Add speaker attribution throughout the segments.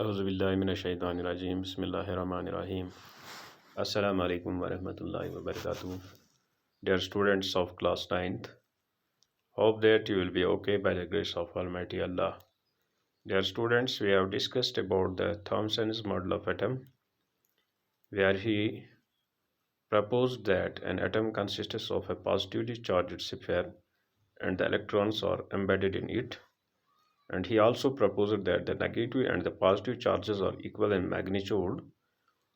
Speaker 1: औज़ुबिल्लाहिमिनश्शैतानिर्रजीम बिस्मिल्लाहिर्रहमानिर्रहीम अस्सलामु अलैकुम वरहमतुल्लाहि वबरकातुहू। Dear students of class 9th, hope that you will be okay by the grace of Almighty Allah. Dear students, we have discussed about the Thomson's model of atom, where he proposed that an atom consists of a positively charged sphere and the electrons are embedded in it. And he also proposed that the negative and the positive charges are equal in magnitude,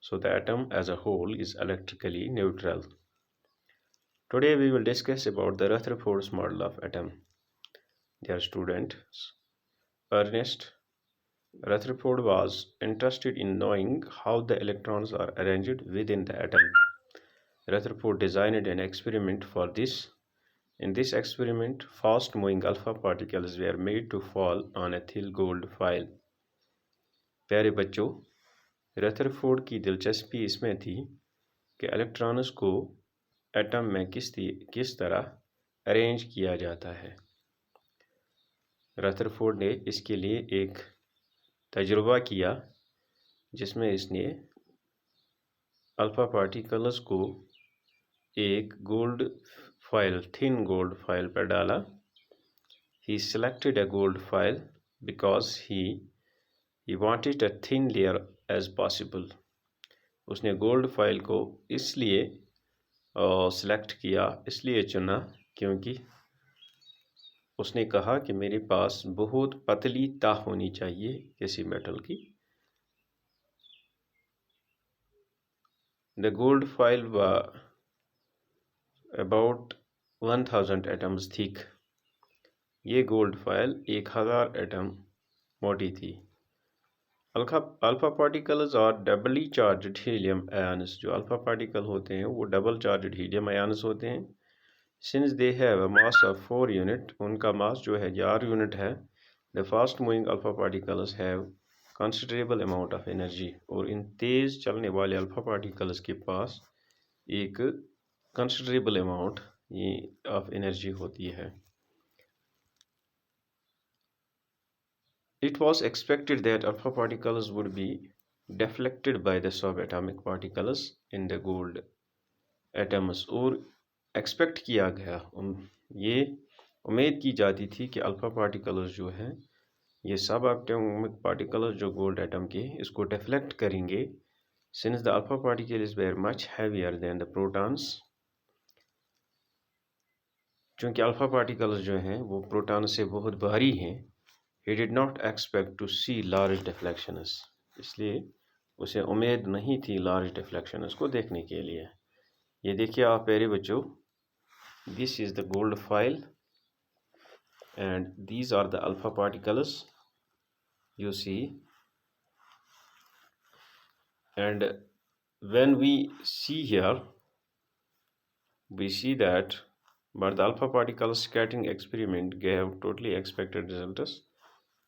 Speaker 1: so the atom as a whole is electrically neutral. Today we will discuss about the Rutherford's model of atom. Dear students, Ernest Rutherford was interested in knowing how the electrons are arranged within the atom. Rutherford designed an experiment for this. In this experiment, fast-moving alpha particles were made to fall on a thin gold foil. प्यारे बच्चों, Rutherford की दिलचस्पी इसमें थी कि electrons को atom में किस तरह अरेंज किया जाता है। रदरफोर्ड ने इसके लिए एक तजुर्बा किया जिसमें इसने अल्फा पार्टिकल्स को एक थिन गोल्ड फॉइल पर डाला। He selected a gold foil because he wanted a thin layer as possible. उसने गोल्ड फॉइल को इसलिए सिलेक्ट किया, इसलिए चुना क्योंकि उसने कहा कि मेरे पास बहुत पतली ताह होनी चाहिए किसी मेटल की। The gold foil was about 1000 atoms thick. ये गोल्ड फॉइल 1000 एटम मोटी थी। अल्फा पार्टिकल्स और डबली चार्ज्ड हीलियम आयन्स, जो अल्फा पार्टिकल होते हैं वो डबल चार्ज्ड हीलियम आयन्स होते हैं। Since they have a mass of 4 unit, उनका मास जो है 4 यूनिट है। The fast moving alpha particles have considerable amount of energy, और इन तेज़ चलने वाले अल्फा पार्टिकल्स के पास एक कंसिडरेबल अमाउंट ऑफ एनर्जी होती है। It was expected that alpha particles would be deflected by the subatomic particles in the gold atoms, और expect किया गया, ये उम्मीद की जाती थी कि अल्फा पार्टिकल्स जो हैं ये सब एटॉमिक पार्टिकल्स जो गोल्ड एटम के इसको डिफ्लेक्ट करेंगे। Since the alpha particles were much heavier than the protons, चूँकि अल्फा पार्टिकल्स जो हैं वो प्रोटॉन से बहुत भारी हैं। He did not expect to see large deflections, इसलिए उसे उम्मीद नहीं थी large deflections को देखने के लिए। ये देखिए आप प्यारे बच्चों, this is the gold foil and these are the alpha particles you see, and when we see here we see that but the alpha particle scattering experiment gave totally expected results.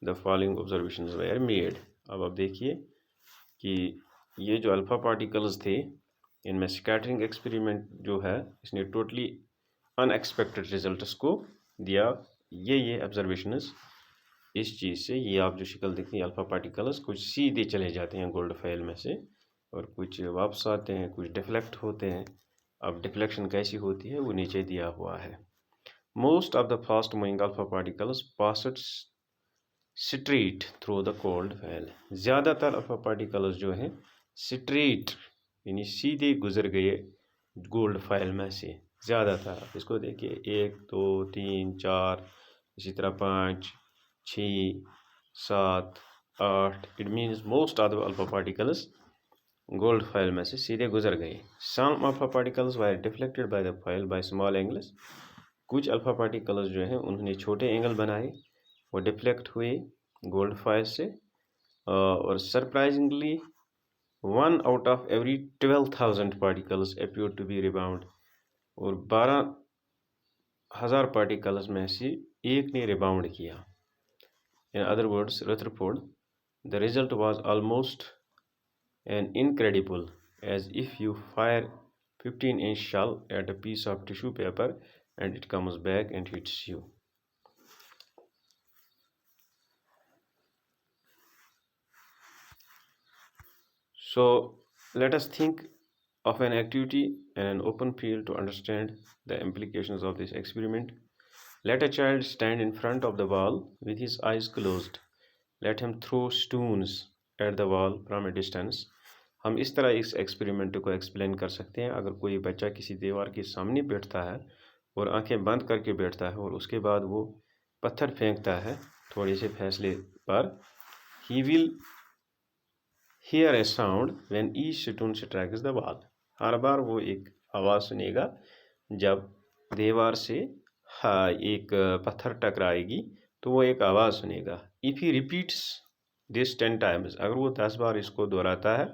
Speaker 1: The following observations were made. अब आप देखिए कि ये जो alpha particles थे इनमें scattering experiment जो है इसने टोटली अनएक्सपेक्टेड रिजल्ट्स को दिया। ये ऑब्जर्वेशंस इस चीज़ से, ये आप जो शक्ल देखते हैं अल्फा पार्टिकल्स कुछ सीधे चले जाते हैं गोल्ड फाइल में से और कुछ वापस आते हैं, कुछ डिफ्लेक्ट होते हैं। अब डिफ्लेक्शन कैसी होती है वो नीचे दिया हुआ है। Most of the fast moving alpha particles passed straight through the gold file, ज़्यादातर अल्फा पार्टिकल्स जो हैं स्ट्रेट यानी सीधे गुजर गए गोल्ड फाइल में से ज़्यादातर। इसको देखिए 1 2 3 4, इसी तरह 5 6 7 8, it means most of the alpha particles gold foil में से सीधे गुजर गए। Some alpha particles were deflected by the foil by small angles, कुछ अल्फा पार्टिकल्स जो हैं उन्होंने छोटे एंगल बनाए, वो डिफ्लेक्ट हुए गोल्ड फाइल से। और surprisingly 1 out of every 12,000 particles appear to be rebound, और 12,000 पार्टिकल्स में से एक ने रिबाउंड किया। In other words Rutherford, the result was almost an incredible as if you fire 15-inch shell at a piece of tissue paper and it comes back and hits you. So let us think of an activity in an open field to understand the implications of this experiment. Let a child stand in front of the wall with his eyes closed. Let him throw stones at the wall from a distance. हम इस तरह इस experiment को explain कर सकते हैं। अगर कोई बच्चा किसी दीवार के सामने बैठता है और आंखें बंद करके बैठता है और उसके बाद वो पत्थर फेंकता है थोड़े से फासले पर, he will hear a sound when each stone strikes the wall. हर बार वो एक आवाज़ सुनेगा जब दीवार से एक पत्थर टकराएगी तो वो एक आवाज़ सुनेगा। If he repeats this 10 times, अगर वो 10 बार इसको दोहराता है,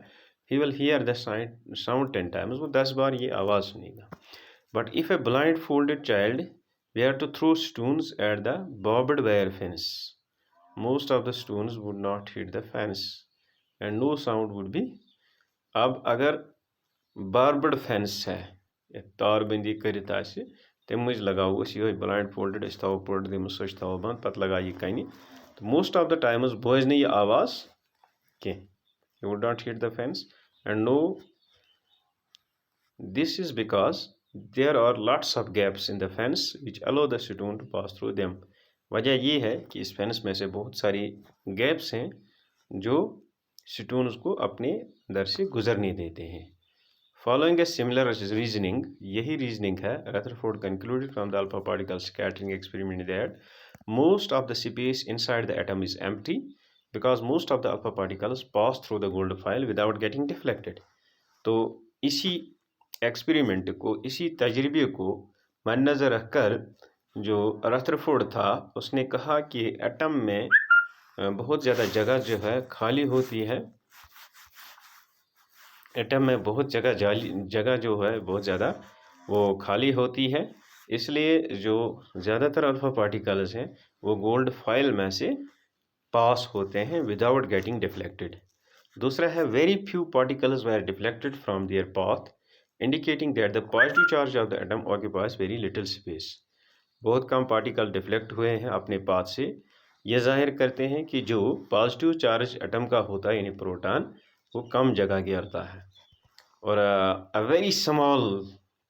Speaker 1: he will hear the sound 10 times, वो 10 बार ये आवाज़ सुनेगा। But if a blindfolded child were to throw stones at the barbed wire fence, most of the stones would not hit the fence and no sound would be. अब अगर बार्बड fence है तारबंदी करित आसि तम मज लगाओ ये ब्लाइंड फोल्डेड अस थो पर्द दम सो थो बंद पत लगा यह कन तो मोस्ट ऑफ द टाइम्स बोज न यह आवाज़ कह you would not hit the fence and no this is because there are lots of gaps in the fence which allow the stone to pass through them. वजह यह है कि इस फेंस में से बहुत सारी गैप्स हैं जो स्टोन्स को अपने अंदर से गुजरने देते हैं। Following a similar reasoning, यही reasoning है, Rutherford concluded from the alpha particle scattering experiment that most of the space inside the atom is empty because most of the alpha particles pass through the gold foil without getting deflected. तो इसी experiment को, इसी तजर्बे को मद्देनज़र रखकर जो Rutherford था उसने कहा कि एटम में बहुत ज़्यादा जगह जो है खाली होती है। एटम में बहुत जगह जो है बहुत ज़्यादा वो खाली होती है, इसलिए जो ज़्यादातर अल्फा पार्टिकल्स हैं वो गोल्ड फॉइल में से पास होते हैं विदाउट गेटिंग डिफ्लेक्टेड। दूसरा है very few particles were deflected from their path indicating that the positive charge of the atom occupies very little space. बहुत कम पार्टिकल डिफ्लेक्ट हुए हैं अपने पाथ से, यह जाहिर करते हैं कि जो पॉजिटिव चार्ज एटम का होता है यानी प्रोटॉन वो कम जगह घेरता है। और a very small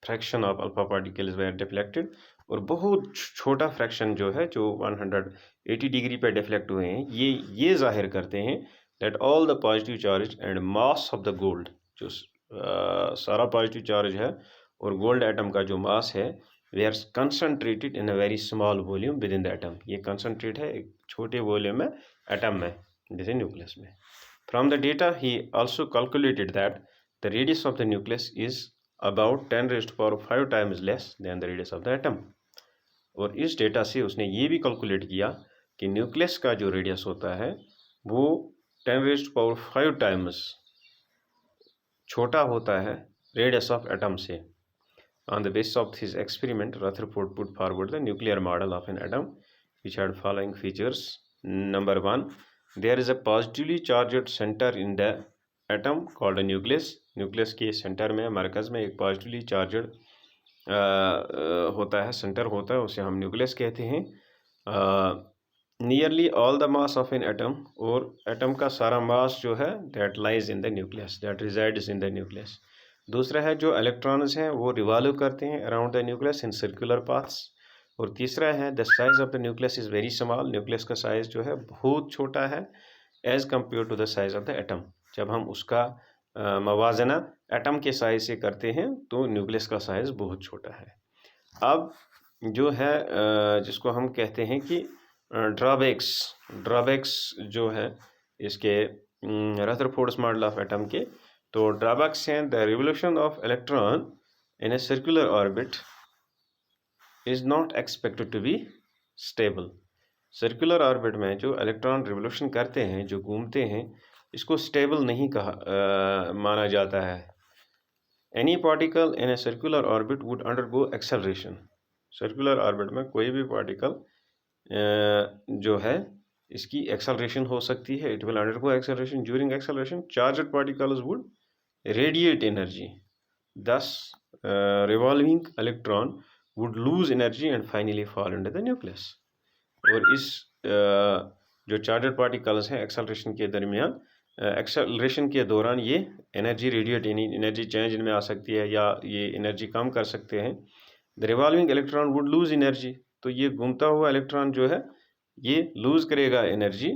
Speaker 1: fraction of alpha particles were deflected, और बहुत छोटा फ्रैक्शन जो है जो 180 डिग्री पे डिफ्लेक्ट हुए हैं, ये जाहिर करते हैं that all the positive charge and mass of the gold, जो सारा पॉजिटिव चार्ज है और गोल्ड एटम का जो मास है they are concentrated in a very small volume within the atom. ये कंसनट्रेट है एक छोटे वॉल्यूम में एटम में, जैसे न्यूक्लियस में। From the data he also calculated that the radius of the nucleus is about 10 raised to power 5 times less than the radius of the atom। और इस डेटा से उसने ये भी कैलकुलेट किया कि न्यूक्लियस का जो रेडियस होता है वो 10 raised to power 5 टाइम्स छोटा होता है रेडियस ऑफ एटम से। On the basis of his experiment, Rutherford put forward the nuclear model of an atom which had following features. Number 1, there is a positively charged center in the atom called nucleus. Nucleus के centre में, मरकज़ में एक positively charged होता है, centre होता है, उसे हम न्यूक्लियस कहते हैं। Nearly all the mass of an atom, और एटम का सारा मास जो है that lies in the nucleus, that resides in the nucleus. दूसरा है जो इलेक्ट्रॉन्स हैं वो रिवॉल्व करते हैं around the nucleus in circular paths. और तीसरा है the size of the nucleus is very small, nucleus का साइज़ जो है बहुत छोटा है as compared to the size of the atom. जब हम उसका मवाजना एटम के साइज से करते हैं तो न्यूक्लियस का साइज बहुत छोटा है। अब जो है जिसको हम कहते हैं कि ड्रॉबैक्स जो है इसके रदरफोर्ड्स मॉडल ऑफ एटम के, तो ड्रॉबैक्स हैं the revolution of electron in a circular orbit is not expected to be stable. Circular orbit में जो इलेक्ट्रॉन रिवोल्यूशन करते हैं, जो घूमते हैं, इसको स्टेबल नहीं माना जाता है। Any particle in a circular orbit would undergo acceleration. Circular orbit में कोई भी पार्टिकल जो है इसकी एक्सेलरेशन हो सकती है, it will undergo acceleration. During acceleration charged particles would radiate energy, thus revolving electron would lose energy and finally fall into the nucleus. और इस जो चार्जड पार्टिकल्स हैं एक्सेलरेशन के दरमियान एक्सेलरेशन के दौरान ये एनर्जी रेडिएट यानी एनर्जी चेंज इनमें आ सकती है या ये एनर्जी कम कर सकते हैं। The revolving electron would lose energy, तो ये घूमता हुआ इलेक्ट्रॉन जो है ये लूज करेगा एनर्जी,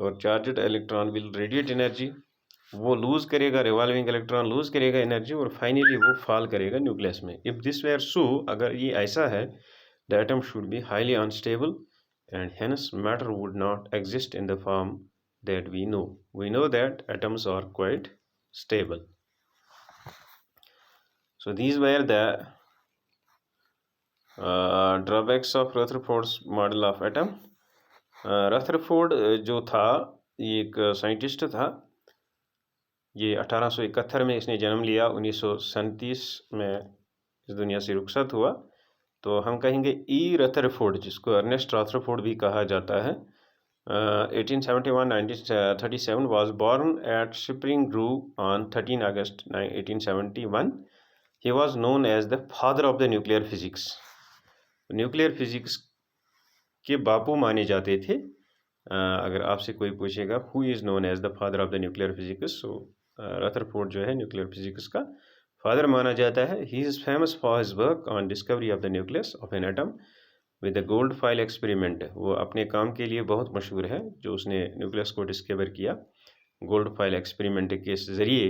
Speaker 1: और charged electron will radiate energy, वो लूज करेगा, रिवॉल्विंग इलेक्ट्रॉन लूज करेगा एनर्जी और फाइनली वो फॉल करेगा न्यूक्लियस में। इफ दिस वेयर सो, अगर ये ऐसा है, the atom should be highly unstable and hence matter would not exist in the form that we know that atoms are quite stable. So these were the drawbacks of Rutherford's model of atom. रथरफोर्ड जो था ये एक scientist था, ये 1871 में इसने जन्म लिया, 1937 में इस दुनिया से रुखसत हुआ। तो हम कहेंगे ई रथरफोर्ड, जिसको अर्नेस्ट रथरफोर्ड भी कहा जाता है। 1871-1937 was born at Spring Grove on 13 August 1871. He was known as the father of the nuclear physics. Nuclear physics के बापू माने जाते थे। अगर आपसे कोई पूछेगा who is known as the father of the nuclear physics, so Rutherford जो है न्यूक्लियर फिजिक्स का फादर माना जाता है। He is famous for his work on discovery of the nucleus of an atom with the gold foil experiment. वो अपने काम के लिए बहुत मशहूर है, जो उसने न्यूक्लियस को डिस्कवर किया गोल्ड फाइल एक्सपेरिमेंट के ज़रिए।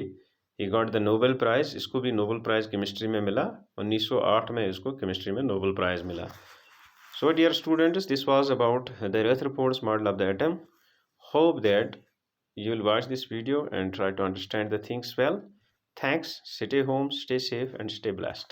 Speaker 1: He got the Nobel prize, इसको भी नोबेल प्राइज़ केमिस्ट्री में मिला, 1908 में इसको केमिस्ट्री में नोबेल प्राइज़ मिला। So dear students, this was about the Rutherford's model of the atom. Hope that you will watch this video and try to understand the things well. Thanks, stay home, stay safe and stay blessed.